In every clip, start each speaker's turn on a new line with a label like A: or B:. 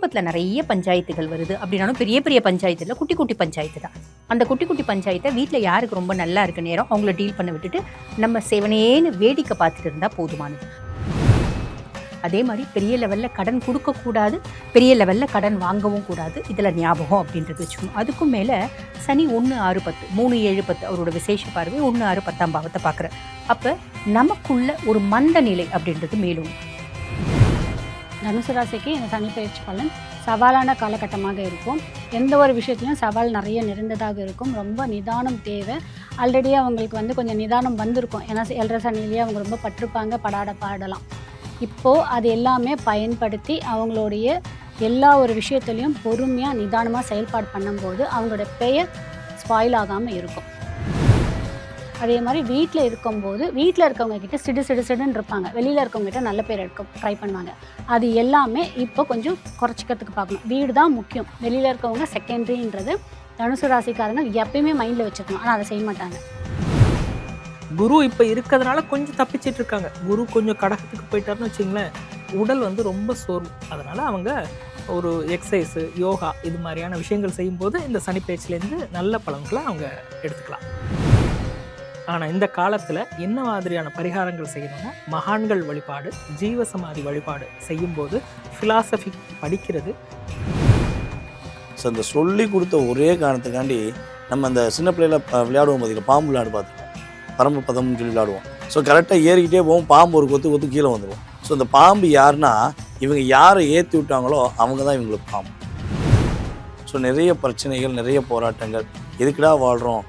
A: குடும்பத்தில் நிறைய பஞ்சாயத்துகள் வருது அப்படின்னாலும் பெரிய பெரிய பஞ்சாயத்து இல்லை, குட்டி குட்டி பஞ்சாயத்து தான். அந்த குட்டி குட்டி பஞ்சாயத்தை வீட்டில் யாருக்கு ரொம்ப நல்லா இருக்க நேரம் அவங்கள டீல் பண்ண விட்டுட்டு நம்ம செவனேன்னு வேடிக்கை பார்த்துட்டு இருந்தால் போதுமானது. அதே மாதிரி பெரிய லெவலில் கடன் கொடுக்கக்கூடாது, பெரிய லெவலில் கடன் வாங்கவும் கூடாது. இதில் ஞாபகம் அப்படின்றது வச்சுக்கணும். அதுக்கும் மேலே சனி 1-6-10 3-7-10 அவரோட விசேஷ பார்வை 1-6-10 பாவத்தை பார்க்குற. அப்போ நமக்குள்ள ஒரு மந்த நிலை அப்படின்றது மேலும்.
B: தனுசு ராசிக்கு இந்த சனி பயிற்சி பலன் சவாலான காலகட்டமாக இருக்கும். எந்த ஒரு விஷயத்துலையும் சவால் நிறைய நிறைந்ததாக இருக்கும். ரொம்ப நிதானம் தேவை. ஆல்ரெடி அவங்களுக்கு கொஞ்சம் நிதானம் வந்திருக்கும். ஏன்னா 7 சனிலேயே அவங்க ரொம்ப பட்டிருப்பாங்க, பாடலாம். இப்போது அது எல்லாமே பயன்படுத்தி அவங்களுடைய எல்லா ஒரு விஷயத்துலையும் பொறுமையாக நிதானமாக செயல்பாடு பண்ணும்போது அவங்களோட பெயர் ஸ்பாயில் ஆகாமல் இருக்கும். அதே மாதிரி வீட்டில் இருக்கும்போது வீட்டில் இருக்கவங்க கிட்ட சிடுன்னு இருப்பாங்க, வெளியில் இருக்கவங்க கிட்ட நல்ல பேர் எடுக்க ட்ரை பண்ணுவாங்க. அது எல்லாமே இப்போ கொஞ்சம் குறைச்சிக்கிறதுக்கு பார்க்கணும். வீடு தான் முக்கியம், வெளியில் இருக்கவங்க செகண்டரின்றது தனுசு ராசிக்காரங்க எப்பயுமே மைண்டில் வச்சுக்கணும். ஆனால் அதை செய்ய மாட்டாங்க.
C: குரு இப்போ இருக்கிறதுனால கொஞ்சம் தப்பிச்சிட்டு இருக்காங்க. குரு கொஞ்சம் கடகத்துக்கு போயிட்டாருன்னு வச்சுங்களேன், உடல் ரொம்ப சோர்வு. அதனால் அவங்க ஒரு எக்ஸசைஸு, யோகா இது மாதிரியான விஷயங்கள் செய்யும்போது இந்த சனி பயிற்சியிலேருந்து நல்ல பலன்களை அவங்க எடுத்துக்கலாம். ஆனால் இந்த காலத்தில் என்ன மாதிரியான பரிகாரங்கள் செய்யணும்னா, மகான்கள் வழிபாடு, ஜீவசமாதி வழிபாடு செய்யும்போது ஃபிலாசபி படிக்கிறது.
D: ஸோ இந்த சொல்லி கொடுத்த ஒரே காரணத்துக்காண்டி நம்ம அந்த சின்ன பிள்ளையில விளையாடுவோம், பார்த்தீங்கன்னா பாம்பு விளையாடு பார்த்துருக்கோம், பரமபதம்னு சொல்லி விளையாடுவோம். ஸோ கரெக்டாக ஏறிக்கிட்டே போவோம், பாம்பு ஒரு கொத்து கீழே வந்துடுவோம். ஸோ இந்த பாம்பு யாருன்னா, இவங்க யாரை ஏற்றி விட்டாங்களோ அவங்க தான் இவங்களுக்கு பாம்பு. ஸோ நிறைய பிரச்சனைகள், நிறைய போராட்டங்கள், எதுக்குடா வாழ்கிறோம்,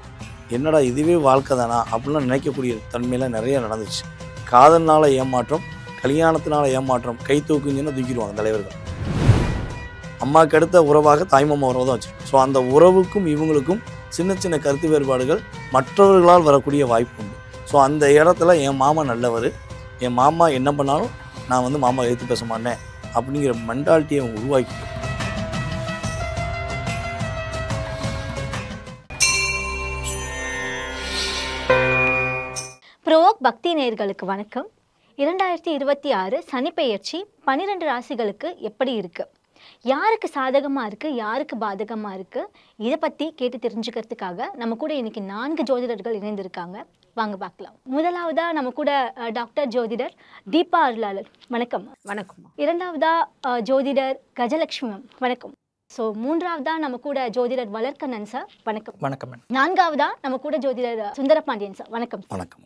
D: என்னடா இதுவே வாழ்க்கை தானா அப்படிலாம் நினைக்கக்கூடிய தன்மையில் நிறைய நடந்துச்சு. காதல்னால ஏமாற்றம், கல்யாணத்தினால ஏமாற்றம், கை தூக்குங்கன்னு தூக்கிடுவாங்க தலைவர்கள். அம்மாவுக்கு அடுத்த உறவாக தாய்மாமா உறவு தான் வச்சுருக்கோம். ஸோ அந்த உறவுக்கும் இவங்களுக்கும் சின்ன சின்ன கருத்து வேறுபாடுகள் மற்றவர்களால் வரக்கூடிய வாய்ப்பு உண்டு. ஸோ அந்த இடத்துல என் மாமா நல்லவர், என் மாமா என்ன பண்ணாலும் நான் மாமா எடுத்து பேச மாட்டேன் அப்படிங்கிற மென்டாலிட்டியை அவங்க உருவாக்கிட்டு.
E: ப்ரோவோக் பக்தி நேயர்களுக்கு வணக்கம். 2026 சனிப்பெயர்ச்சி 12 ராசிகளுக்கு எப்படி இருக்குது, யாருக்கு சாதகமாக இருக்குது, யாருக்கு பாதகமாக இருக்குது, இதை பற்றி கேட்டு தெரிஞ்சுக்கிறதுக்காக நம்ம கூட இன்றைக்கி 4 ஜோதிடர்கள் இணைந்திருக்காங்க. வாங்க பார்க்கலாம். முதலாவதாக நம்ம கூட டாக்டர் ஜோதிடர் தீபா அருளாளர், வணக்கம்.
A: வணக்கம்.
E: இரண்டாவதாக ஜோதிடர் கஜலட்சுமி, வணக்கம். ஸோ மூன்றாவதாக நம்ம கூட ஜோதிடர் வளர்க்கண்ணன் சார், வணக்கம்.
C: வணக்கம்.
E: நான்காவதாக நம்ம கூட ஜோதிடர் சுந்தரபாண்டியன் சார், வணக்கம்.
D: வணக்கம்.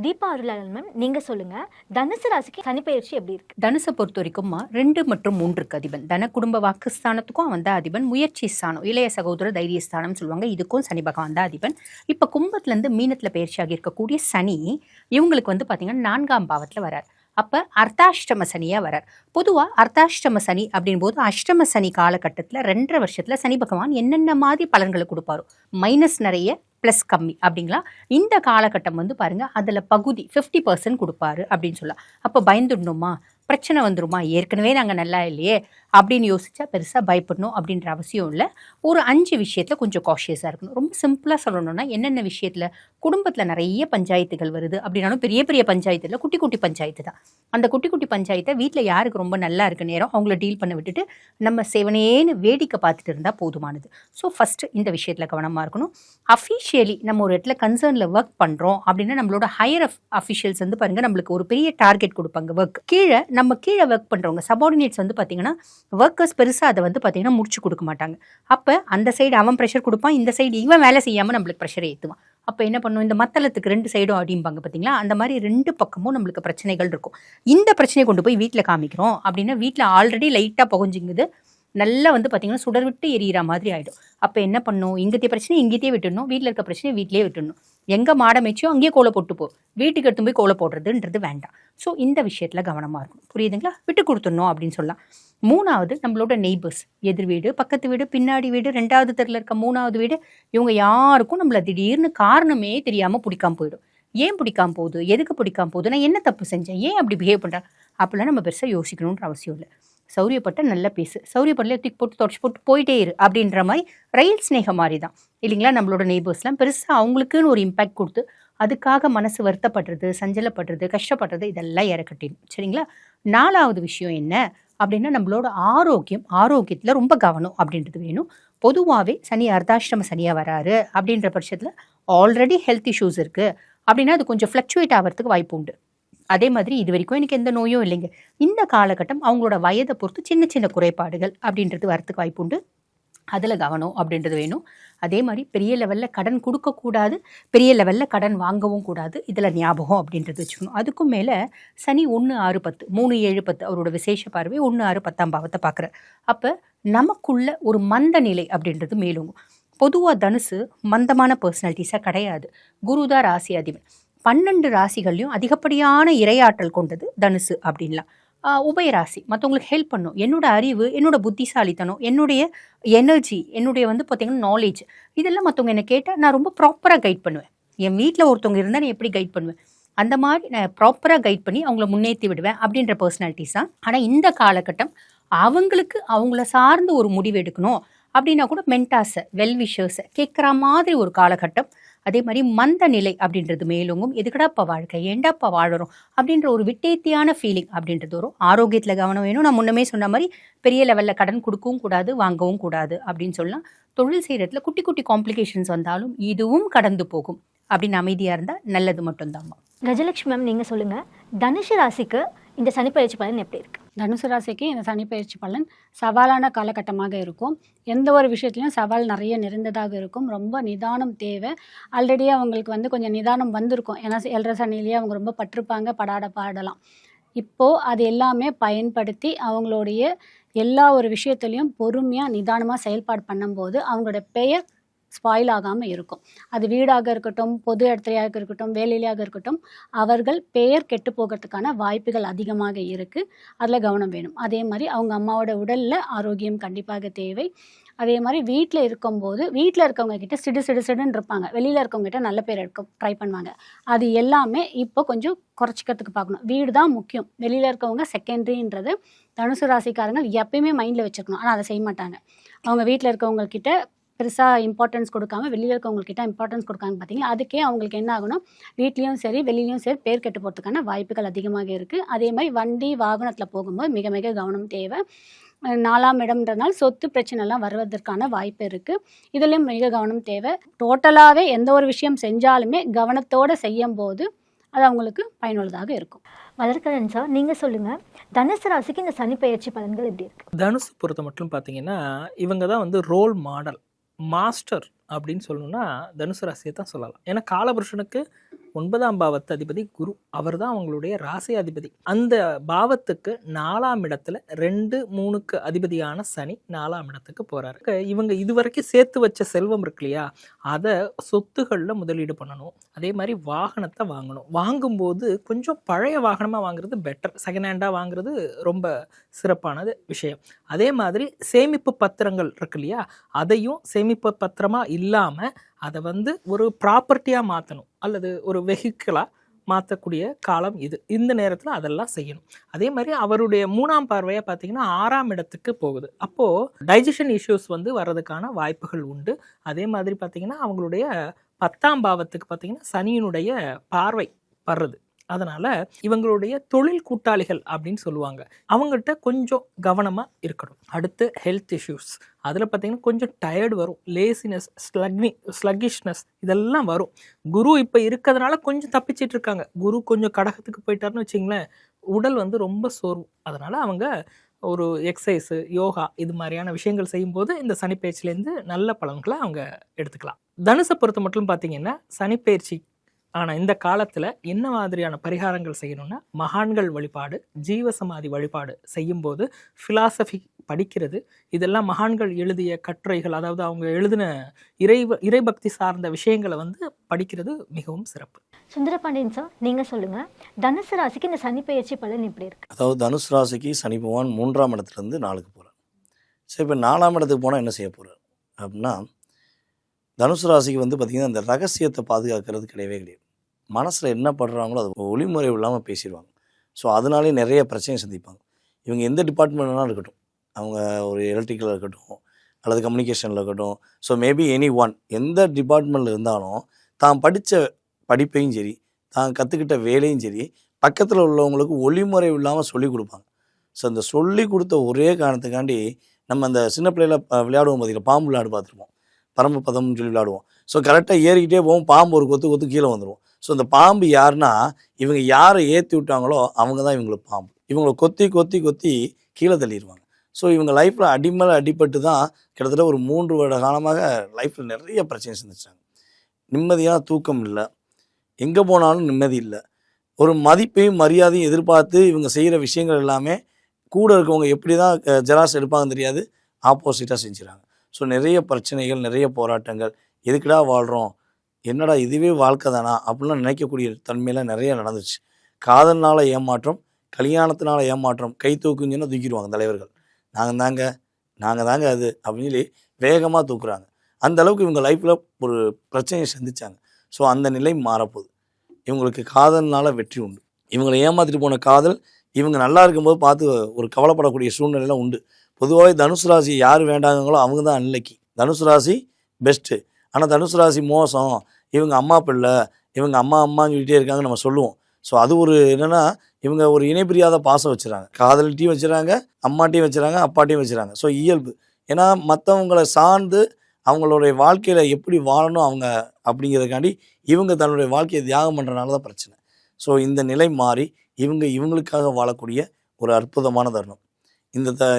E: தீபா அருளாளன் மேம், நீங்கள் சொல்லுங்கள், தனுசு ராசிக்கு சனிப்பெயர்ச்சி எப்படி இருக்குது?
A: தனுசை பொறுத்த வரைக்கும் 2 மற்றும் 3க்கு அதிபன், தன குடும்ப வாக்குஸ்தானத்துக்கும் அவன் தான் அதிபன், முயற்சி ஸ்தானம், இளைய சகோதர தைரியஸ்தானம் சொல்லுவாங்க, இதுக்கும் சனி பகவான் தான் அதிபன். இப்போ கும்பத்துலேருந்து மீனத்தில் பயிற்சியாக இருக்கக்கூடிய சனி இவங்களுக்கு பார்த்தீங்கன்னா 4ஆம் பாவத்தில் வரார். அப்போ அர்த்தாஷ்டம சனியாக வரார். பொதுவாக அர்த்தாஷ்டம சனி அப்படின் போது அஷ்டம சனி காலகட்டத்தில் 2.5 வருஷத்தில் சனி பகவான் என்னென்ன மாதிரி பலன்களை கொடுப்பாரோ, மைனஸ் நிறைய ப்ளஸ் கம்மி அப்படிங்களா, இந்த காலகட்டம் பாருங்கள் அதில் பகுதி 50% கொடுப்பாரு அப்படின்னு சொல்லலாம். அப்போ பயந்துடணுமா, பிரச்சனை வந்துருமா, ஏற்கனவே நாங்கள் நல்லா இல்லையே அப்படின்னு யோசிச்சா பெருசாக பயப்படணும் அப்படின்ற அவசியம் இல்லை. ஒரு 5 விஷயத்தில் கொஞ்சம் காஷியஸாக இருக்கணும். ரொம்ப சிம்பிளாக சொல்லணும்னா, என்னென்ன விஷயத்தில் குடும்பத்தில் நிறைய பஞ்சாயத்துகள் வருது அப்படின்னாலும் பெரிய பெரிய பஞ்சாயத்து இல்லை, குட்டி குட்டி பஞ்சாயத்து தான். அந்த குட்டி குட்டி பஞ்சாயத்தை வீட்டில் யாருக்கு ரொம்ப நல்லா இருக்க நேரம் அவங்கள டீல் பண்ண விட்டுட்டு நம்ம செவனேன்னு வேடிக்கை பார்த்துட்டு இருந்தால் போதுமானது. ஸோ ஃபஸ்ட்டு இந்த விஷயத்தில் கவனமாக இருக்கணும். அஃபிஷியலி நம்ம ஒரு இடத்துல கன்சர்னில் ஒர்க் பண்ணுறோம் அப்படின்னா நம்மளோட ஹையர் அஃபிஷியல்ஸ் பாருங்கள் நம்மளுக்கு ஒரு பெரிய டார்கெட் கொடுப்பாங்க. நம்ம கீழே ஒர்க் பண்ணுறவங்க சபார்டினேட்ஸ் பார்த்தீங்கன்னா ஒர்க்கர்ஸ் பெருசாக அதை பார்த்தீங்கன்னா முடிச்சு கொடுக்க மாட்டாங்க. அப்போ அந்த சைடு அவன் ப்ரெஷர் கொடுப்பான், இந்த சைடு இவன் வேலை செய்யாமல் நம்மளுக்கு ப்ரெஷரை ஏற்றுவான். அப்போ என்ன பண்ணும், இந்த மத்தளத்துக்கு 2 சைடும் அடிம்பாங்க பார்த்தீங்களா, அந்த மாதிரி 2 பக்கமும் நம்மளுக்கு பிரச்சனைகள் இருக்கும். இந்த பிரச்சனையை கொண்டு போய் வீட்டில் காமிக்கிறோம் அப்படின்னா வீட்டில் ஆல்ரெடி லைட்டாக புகஞ்சிங்குது, நல்லா பார்த்தீங்கன்னா சுடர் விட்டு எரியிற மாதிரி ஆகிடும். அப்போ என்ன பண்ணும், இங்கத்தைய பிரச்சனை இங்கேயே விட்டுடணும், வீட்டில் இருக்க பிரச்சனையை வீட்டிலே விட்டுடணும். எங்கே மாடை மேய்ச்சியோ அங்கேயே கோலை போட்டு போ, வீட்டுக்கு எடுத்து போய் கோலை போடுறதுன்றது வேண்டாம். ஸோ இந்த விஷயத்தில் கவனமாக இருக்கணும். புரியுதுங்களா? விட்டு கொடுத்துடணும் அப்படின்னு சொல்லலாம். 3வது நம்மளோட நெய்பர்ஸ், எதிர் வீடு, பக்கத்து வீடு, பின்னாடி வீடு, 2வது தெருவில் இருக்க 3வது வீடு, இவங்க யாருக்கும் நம்மளை திடீர்னு காரணமே தெரியாமல் பிடிக்காம போயிடும். ஏன் பிடிக்காம போகுது, எதுக்கு பிடிக்காம போகுது, நான் என்ன தப்பு செஞ்சேன், ஏன் அப்படி பிஹேவ் பண்ணுறேன் அப்படிலாம் நம்ம பெருசாக யோசிக்கணுன்ற அவசியம் இல்லை. சௌரியப்பட்ட நல்ல பேசு, சௌரியப்படல தூக்கி போட்டு தொடச்சி போட்டு போயிட்டே இரு அப்படின்ற மாதிரி ரயில் ஸ்நேகம் மாதிரி தான் இல்லைங்களா. நம்மளோட நெய்பர்ஸ்லாம் பெருசாக அவங்களுக்குன்னு ஒரு இம்பேக்ட் கொடுத்து அதுக்காக மனசு வருத்தப்படுறது, சஞ்சலப்படுறது, கஷ்டப்படுறது இதெல்லாம் இறக்கட்டிடும். சரிங்களா? 4வது விஷயம் என்ன அப்படின்னா, நம்மளோட ஆரோக்கியத்தில் ரொம்ப கவனம் அப்படின்றது வேணும். பொதுவாகவே சனி அர்த்தாஷ்டம சனியாக வராரு அப்படின்ற பட்சத்தில் ஆல்ரெடி ஹெல்த் இஷ்யூஸ் இருக்குது அப்படின்னா அது கொஞ்சம் ஃப்ளக்சுவேட் ஆகிறதுக்கு வாய்ப்பு உண்டு. அதே மாதிரி இது வரைக்கும் எனக்கு எந்த நோயும் இல்லைங்க. இந்த காலகட்டம் அவங்களோட வயதை பொறுத்து சின்ன சின்ன குறைபாடுகள் அப்படின்றது வரத்துக்கு வாய்ப்பு உண்டு. அதில் கவனம் அப்படின்றது வேணும். அதே மாதிரி பெரிய லெவலில் கடன் கொடுக்கக்கூடாது, பெரிய லெவலில் கடன் வாங்கவும் கூடாது. இதில் ஞாபகம் அப்படின்றது வச்சுக்கணும். அதுக்கும் மேலே சனி 1, 6, 10 3, 7, 10 அவரோட விசேஷ பார்வை 1, 6, 10ஆம் பாவத்தை பார்க்குறார். அப்போ நமக்குள்ள ஒரு மந்த நிலை அப்படின்றது மேலும். பொதுவாக தனுசு மந்தமான பர்சனாலிட்டிஸாக கிடையாது. குரு தான் ராசி அதிபன். 12 ராசிகள்லையும் அதிகப்படியான இரையாற்றல் கொண்டது தனுசு அப்படின்லாம். உபயராசி மற்றவங்களுக்கு ஹெல்ப் பண்ணும். என்னோட அறிவு, என்னோட புத்திசாலித்தனம், என்னுடைய எனர்ஜி, என்னுடைய பார்த்திங்கன்னா நாலேஜ், இதெல்லாம் மற்றவங்க என்னை கேட்டால் நான் ரொம்ப ப்ராப்பராக கைட் பண்ணுவேன். என் வீட்டில் ஒருத்தவங்க இருந்தால் நான் எப்படி கைட் பண்ணுவேன், அந்த மாதிரி நான் ப்ராப்பராக கைட் பண்ணி அவங்கள முன்னேற்றி விடுவேன் அப்படின்ற பர்சனாலிட்டிஸ் தான். ஆனால் இந்த காலகட்டம் அவங்களுக்கு அவங்கள சார்ந்து ஒரு முடிவு எடுக்கணும் அப்படின்னா கூட மென்டாஸை, வெல்விஷர்ஸை கேட்குற மாதிரி ஒரு காலகட்டம். அதே மாதிரி மந்த நிலை அப்படின்றது மேலோங்கும். எதுக்கடாப்பா வாழ்க்கை, ஏண்டாப்பா வாழறோம் அப்படின்ற ஒரு விட்டேத்தியான ஃபீலிங் அப்படின்றது வரும். ஆரோக்கியத்தில் கவனம் வேணும். நான் முன்னமே சொன்ன மாதிரி பெரிய லெவலில் கடன் கொடுக்கவும் கூடாது, வாங்கவும் கூடாது அப்படின்னு சொல்லலாம். தொழில் செய்கிறதுல குட்டி குட்டி காம்ப்ளிகேஷன்ஸ் வந்தாலும் இதுவும் கடந்து போகும் அப்படின்னு அமைதியாக இருந்தால் நல்லது மட்டும்தான்.
E: கஜலட்சுமி மேம், நீங்கள் சொல்லுங்கள், தனுசு ராசிக்கு இந்த சனிப்பெயர்ச்சி பலன் எப்படி இருக்குது?
B: தனுசு ராசிக்கு இந்த சனிப்பெயர்ச்சி பலன் சவாலான காலகட்டமாக இருக்கும். எந்த ஒரு விஷயத்துலையும் சவால் நிறைய நிறைந்ததாக இருக்கும். ரொம்ப நிதானம் தேவை. ஆல்ரெடி அவங்களுக்கு கொஞ்சம் நிதானம் வந்திருக்கும். ஏன்னா 7.5 சனிலேயே அவங்க ரொம்ப பட்டிருப்பாங்க, பாடலாம். இப்போது அது எல்லாமே பயன்படுத்தி அவங்களுடைய எல்லா ஒரு விஷயத்துலையும் பொறுமையாக நிதானமாக செயல்பாடு பண்ணும்போது அவங்களோட பெயர் ஸ்பாயில் ஆகாமல் இருக்கும். அது வீடாக இருக்கட்டும், பொது இடத்துலையாக இருக்கட்டும், வேலையிலையாக இருக்கட்டும், அவர்கள் பெயர் கெட்டு போகிறதுக்கான வாய்ப்புகள் அதிகமாக இருக்குது. அதில் கவனம் வேணும். அதே மாதிரி அவங்க அம்மாவோட உடலில் ஆரோக்கியம் கண்டிப்பாக தேவை. அதே மாதிரி வீட்டில் இருக்கும்போது வீட்டில் இருக்கவங்க கிட்ட சிடுன்னு இருப்பாங்க, வெளியில் இருக்கவங்க கிட்ட நல்ல பேர் எடுக்க ட்ரை பண்ணுவாங்க. அது எல்லாமே இப்போ கொஞ்சம் குறைச்சிக்கிறதுக்கு பார்க்கணும். வீடு தான் முக்கியம், வெளியில் இருக்கவங்க செகண்டரின்றது தனுசு ராசிக்காரங்க எப்பயுமே மைண்டில் வச்சுருக்கணும். ஆனால் அதை செய்ய மாட்டாங்க. அவங்க வீட்டில் இருக்கவங்கக்கிட்ட பெருசாக இம்பார்ட்டன்ஸ் கொடுக்காம வெளியில் இருக்கவங்கக்கிட்ட இம்பார்ட்டன்ஸ் கொடுக்காங்க பார்த்தீங்களா. அதுக்கே அவங்களுக்கு என்ன ஆகணும், வீட்லேயும் சரி வெளியிலையும் சரி பேர் கெட்டு போகிறதுக்கான வாய்ப்புகள் அதிகமாக இருக்குது. அதே மாதிரி வண்டி வாகனத்தில் போகும்போது மிக மிக கவனம் தேவை. 4ஆம் இடம்ன்றதுனால சொத்து பிரச்சனைலாம் வருவதற்கான வாய்ப்பு இருக்குது. இதுலேயும் மிக கவனம் தேவை. டோட்டலாகவே எந்த ஒரு விஷயம் செஞ்சாலுமே கவனத்தோடு செய்யும் போது அது அவங்களுக்கு பயனுள்ளதாக இருக்கும்.
E: வளர்கரன் சார், நீங்கள் சொல்லுங்கள், தனுசு ராசிக்கு இந்த சனிப்பெயர்ச்சி பலன்கள் எப்படி இருக்குது?
C: தனுசு பொறுத்த மட்டும் பார்த்தீங்கன்னா இவங்க தான் ரோல் மாடல், மாஸ்டர் அப்படின்னு சொல்லணும்னா தனுசு ராசியை தான் சொல்லலாம். ஏன்னா காலபுருஷனுக்கு 9ஆம் பாவத்து அதிபதி குரு, அவர் தான் அவங்களுடைய ராசி அதிபதி. அந்த பாவத்துக்கு 4ஆம் இடத்துல 2, 3க்கு அதிபதியான சனி 4ஆம் இடத்துக்கு போறாரு. இவங்க இதுவரைக்கும் சேர்த்து வச்ச செல்வம் இருக்கு இல்லையா, அதை சொத்துகளில் முதலீடு பண்ணணும். அதே மாதிரி வாகனத்தை வாங்கணும். வாங்கும்போது கொஞ்சம் பழைய வாகனமாக வாங்குறது பெட்டர். செகண்ட் ஹேண்டாக வாங்குறது ரொம்ப சிறப்பானது விஷயம். அதே மாதிரி சேமிப்பு பத்திரங்கள் இருக்கு இல்லையா, அதையும் சேமிப்பு பத்திரமா இல்லாமல் அதை ஒரு ப்ராப்பர்ட்டியாக மாற்றணும் அல்லது ஒரு வெஹிக்கிளாக மாற்றக்கூடிய காலம் இது. இந்த நேரத்தில் அதெல்லாம் செய்யணும். அதே மாதிரி அவருடைய 3ஆம் பார்வையாக பார்த்தீங்கன்னா 6ஆம் இடத்துக்கு போகுது. அப்போது டைஜஷன் இஷ்யூஸ் வர்றதுக்கான வாய்ப்புகள் உண்டு. அதே மாதிரி பார்த்தீங்கன்னா அவங்களுடைய 10ஆம் பாவத்துக்கு பார்த்தீங்கன்னா சனியினுடைய பார்வை படுறது. அதனால் இவங்களுடைய தொழில் கூட்டாளிகள் அப்படின்னு சொல்லுவாங்க, அவங்கள்ட்ட கொஞ்சம் கவனமாக இருக்கணும். அடுத்து ஹெல்த் இஷ்யூஸ், அதில் பார்த்திங்கன்னா கொஞ்சம் டயர்டு வரும், லேசினஸ், ஸ்லக்கிஷ்னஸ் இதெல்லாம் வரும். குரு இப்போ இருக்கிறதுனால கொஞ்சம் தப்பிச்சிட்டு இருக்காங்க. குரு கொஞ்சம் கடகத்துக்கு போயிட்டாருன்னு வச்சிங்களேன், உடல் ரொம்ப சோர்வு. அதனால் அவங்க ஒரு எக்ஸசைஸு, யோகா இது மாதிரியான விஷயங்கள் செய்யும்போது இந்த சனிப்பெயர்ச்சிலேருந்து நல்ல பலன்களை அவங்க எடுத்துக்கலாம். தனுசை பொறுத்த மட்டும் பார்த்திங்கன்னா சனிப்பெயர்ச்சி ஆனால் இந்த காலத்தில் என்ன மாதிரியான பரிகாரங்கள் செய்யணும்னா, மகான்கள் வழிபாடு, ஜீவசமாதி வழிபாடு செய்யும்போது ஃபிலாசபி படிக்கிறது, இதெல்லாம் மகான்கள் எழுதிய கட்டுரைகள், அதாவது அவங்க எழுதின இறைபக்தி சார்ந்த விஷயங்களை படிக்கிறது மிகவும் சிறப்பு.
E: சுந்தரபாண்டியன் சார், நீங்கள் சொல்லுங்கள், தனுசு ராசிக்கு இந்த சனிப்பெயர்ச்சி பலன் எப்படி இருக்கு?
D: அதாவது தனுசு ராசிக்கு சனி பகவான் 3ஆம் இடத்துலேருந்து 4க்கு போகிறார். சரி, இப்போ 4ஆம் இடத்துக்கு போனால் என்ன செய்ய போகிறார் அப்படின்னா, தனுசு ராசிக்கு பார்த்திங்கன்னா அந்த ரகசியத்தை பாதுகாக்கிறது கிடையவே கிடையாது. மனசில் என்ன படுறாங்களோ அது ஒளிமுறை இல்லாமல் பேசிடுவாங்க. ஸோ அதனாலே நிறைய பிரச்சனையை சந்திப்பாங்க. இவங்க எந்த டிபார்ட்மெண்ட்னாலும் இருக்கட்டும், அவங்க ஒரு எலக்ட்ரிக்கலில் இருக்கட்டும் அல்லது கம்யூனிகேஷனில் இருக்கட்டும், ஸோ மேபி எனி ஒன், எந்த டிபார்ட்மெண்ட்டில் இருந்தாலும் தான் படித்த படிப்பையும் சரி தான் கற்றுக்கிட்ட வேலையும் சரி பக்கத்தில் உள்ளவங்களுக்கு ஒளிமுறை இல்லாமல் சொல்லிக் கொடுப்பாங்க. ஸோ அந்த சொல்லி கொடுத்த ஒரே காரணத்துக்காண்டி நம்ம அந்த சின்ன பிள்ளையில விளையாடுவோம் பார்த்தீங்களா, பாம்பு விளையாடு பார்த்துருப்போம், பரமபதம்னு சொல்லி விளையாடுவோம். ஸோ கரெக்டாக ஏறிக்கிட்டே போவோம், பாம்பு ஒரு கொத்து கொத்து கீழே வந்துடும். ஸோ இந்த பாம்பு யாருன்னா இவங்க யாரை ஏற்றி விட்டாங்களோ அவங்க தான் இவங்களுக்கு பாம்பு. இவங்களை கொத்தி கொத்தி கொத்தி கீழே தள்ளிடுவாங்க. ஸோ இவங்க லைஃப்பில் அடிமேலே அடிபட்டு தான் கிட்டத்தட்ட ஒரு 3 வருட காலமாக லைஃப்பில் நிறைய பிரச்சனை சந்திச்சாங்க. நிம்மதியான தூக்கம் இல்லை, எங்கே போனாலும் நிம்மதி இல்லை, ஒரு மதிப்பையும் மரியாதையும் எதிர்பார்த்து இவங்க செய்கிற விஷயங்கள் எல்லாமே கூட இருக்கவங்க எப்படி தான் ஜெராக்ஸ் எடுப்பாங்கன்னு தெரியாது, ஆப்போசிட்டாக செஞ்சுறாங்க. ஸோ நிறைய பிரச்சனைகள், நிறைய போராட்டங்கள், எதுக்குடா வாழ்கிறோம், என்னடா இதுவே வாழ்க்கை தானா அப்படிலாம் நினைக்கக்கூடிய தன்மையெல்லாம் நிறைய நடந்துச்சு. காதல்னால ஏமாற்றம், கல்யாணத்தினால ஏமாற்றம், கை தூக்குன்னு சொன்னால் தூக்கிடுவாங்க தலைவர்கள். நாங்கள் தாங்க அது அப்படின்னு சொல்லி வேகமாக தூக்குறாங்க. அந்த அளவுக்கு இவங்க லைஃப்பில் ஒரு பிரச்சனையை சந்திச்சாங்க. ஸோ அந்த நிலை மாறப்போகுது. இவங்களுக்கு காதல்னால வெற்றி உண்டு. இவங்களை ஏமாற்றிட்டு போன காதல் இவங்க நல்லா இருக்கும்போது பார்த்து ஒரு கவலைப்படக்கூடிய சூழ்நிலைலாம் உண்டு. பொதுவாகவே தனுசு ராசி யார் வேண்டாங்களோ அவங்க தான் அன்லக்கி. தனுசு ராசி பெஸ்ட்டு, ஆனால் தனுசு ராசி மோசம், இவங்க அம்மா பிள்ளை, இவங்க அம்மான்னு சொல்லிகிட்டே இருக்காங்க நம்ம சொல்லுவோம். ஸோ அது ஒரு என்னென்னா இவங்க ஒரு இணைப்பிரியாத பாசம் வச்சுறாங்க. காதல்கிட்டையும் வச்சுறாங்க, அம்மாட்டையும் வச்சுறாங்க, அப்பாட்டையும் வச்சுறாங்க. ஸோ இயல்பு. ஏன்னா மற்றவங்களை சார்ந்து அவங்களுடைய வாழ்க்கையில் எப்படி வாழணும் அவங்க அப்படிங்கிறதுக்காண்டி இவங்க தன்னுடைய வாழ்க்கையை தியாகம் பண்ணுறதுனால தான் பிரச்சனை. ஸோ இந்த நிலை மாறி இவங்களுக்காக வாழக்கூடிய ஒரு அற்புதமான தருணம்.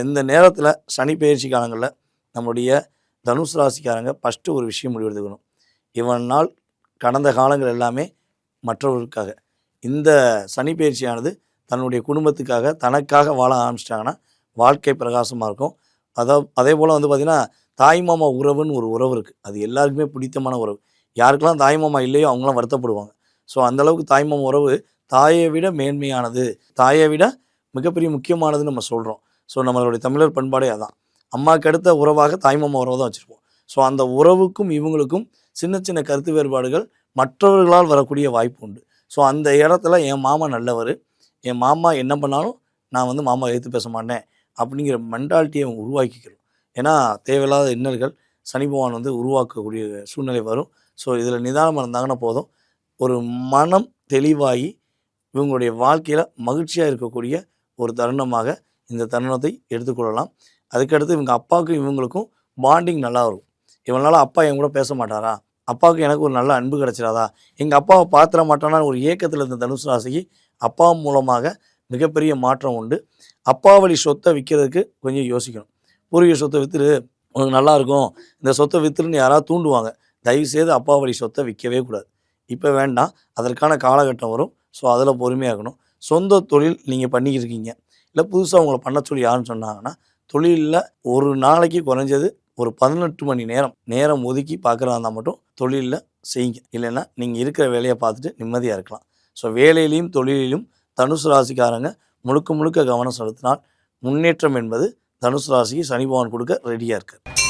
D: இந்த நேரத்தில் சனி பெயர்ச்சி காலங்களில் நம்முடைய தனுசு ராசிக்காரங்க ஃபஸ்ட்டு ஒரு விஷயம் முடிவெடுக்கணும். இவனால் கடந்த காலங்கள் எல்லாமே மற்றவர்களுக்காக, இந்த சனி பெயர்ச்சியானது தன்னுடைய குடும்பத்துக்காக தனக்காக வாழ ஆரம்பிச்சிட்டாங்கன்னா வாழ்க்கை பிரகாசமாக இருக்கும். அதே போல் வந்து பார்த்திங்கன்னா தாய்மாமா உறவுன்னு ஒரு உறவு இருக்குது. அது எல்லாருக்குமே பிடித்தமான உறவு. யாருக்கெல்லாம் தாய்மாமா இல்லையோ அவங்களாம் வருத்தப்படுவாங்க. ஸோ அந்தளவுக்கு தாய்மாமா உறவு தாயை விட மேன்மையானது, தாயை விட மிகப்பெரிய முக்கியமானதுன்னு நம்ம சொல்கிறோம். ஸோ நம்மளுடைய தமிழர் பண்பாடே அதான். அம்மாவுக்கு அடுத்த உறவாக தாய்மாமா உறவை தான் வச்சுருப்போம். ஸோ அந்த உறவுக்கும் இவங்களுக்கும் சின்ன சின்ன கருத்து வேறுபாடுகள் மற்றவர்களால் வரக்கூடிய வாய்ப்பு உண்டு. ஸோ அந்த இடத்துல என் மாமா நல்லவர், என் மாமா என்ன பண்ணாலும் நான் வந்து மாமா எதிர்த்து பேச மாட்டேன் அப்படிங்கிற மென்டாலிட்டியை அவங்க உருவாக்கிக்கிறோம். ஏன்னா தேவையில்லாத இன்னல்கள் சனி பகவான் வந்து உருவாக்கக்கூடிய சூழ்நிலை வரும். ஸோ இதில் நிதானமாக இருந்தாங்கன்னா போதும், ஒரு மனம் தெளிவாகி இவங்களுடைய வாழ்க்கையில் மகிழ்ச்சியாக இருக்கக்கூடிய ஒரு தருணமாக இந்த தருணத்தை எடுத்துக்கொள்ளலாம். அதுக்கடுத்து இவங்க அப்பாவுக்கும் இவங்களுக்கும் பாண்டிங் நல்லா இருக்கும். இவனால அப்பா என் கூட பேச மாட்டாரா, அப்பாவுக்கு எனக்கு ஒரு நல்ல அன்பு கிடச்சிடாதா, எங்கள் அப்பாவை பார்த்துட மாட்டானா ஒரு ஏக்கத்தில் இருந்த தனுசு ராசிக்கு அப்பா மூலமாக மிகப்பெரிய மாற்றம் உண்டு. அப்பா வழி சொத்தை விற்கிறதுக்கு கொஞ்சம் யோசிக்கணும். பூர்வீக சொத்தை விற்றுரு, உனக்கு நல்லாயிருக்கும், இந்த சொத்தை விற்றுருன்னு யாராவது தூண்டுவாங்க. தயவுசெய்து அப்பா வழி சொத்தை விற்கவே கூடாது. இப்போ வேண்டாம், அதற்கான காலகட்டம் வரும். ஸோ அதில் பொறுமையாகணும். சொந்த தொழில் நீங்கள் பண்ணிக்கிட்டு இருக்கீங்க, இல்லை புதுசாக உங்களை பண்ண சொல்லி யாருன்னு சொன்னாங்கன்னா தொழிலில் ஒரு நாளைக்கு குறைஞ்சது ஒரு 18 மணி நேரம் ஒதுக்கி பார்க்குறதா இருந்தால் மட்டும் தொழிலில் செய்யுங்க. இல்லைன்னா நீங்கள் இருக்கிற வேலையை பார்த்துட்டு நிம்மதியாக இருக்கலாம். ஸோ வேலையிலையும் தொழிலிலும் தனுசு ராசிக்காரங்க முழுக்க கவனம் செலுத்தினால் முன்னேற்றம் என்பது தனுசு ராசிக்கு சனி பகவான் கொடுக்க ரெடியாக இருக்குது.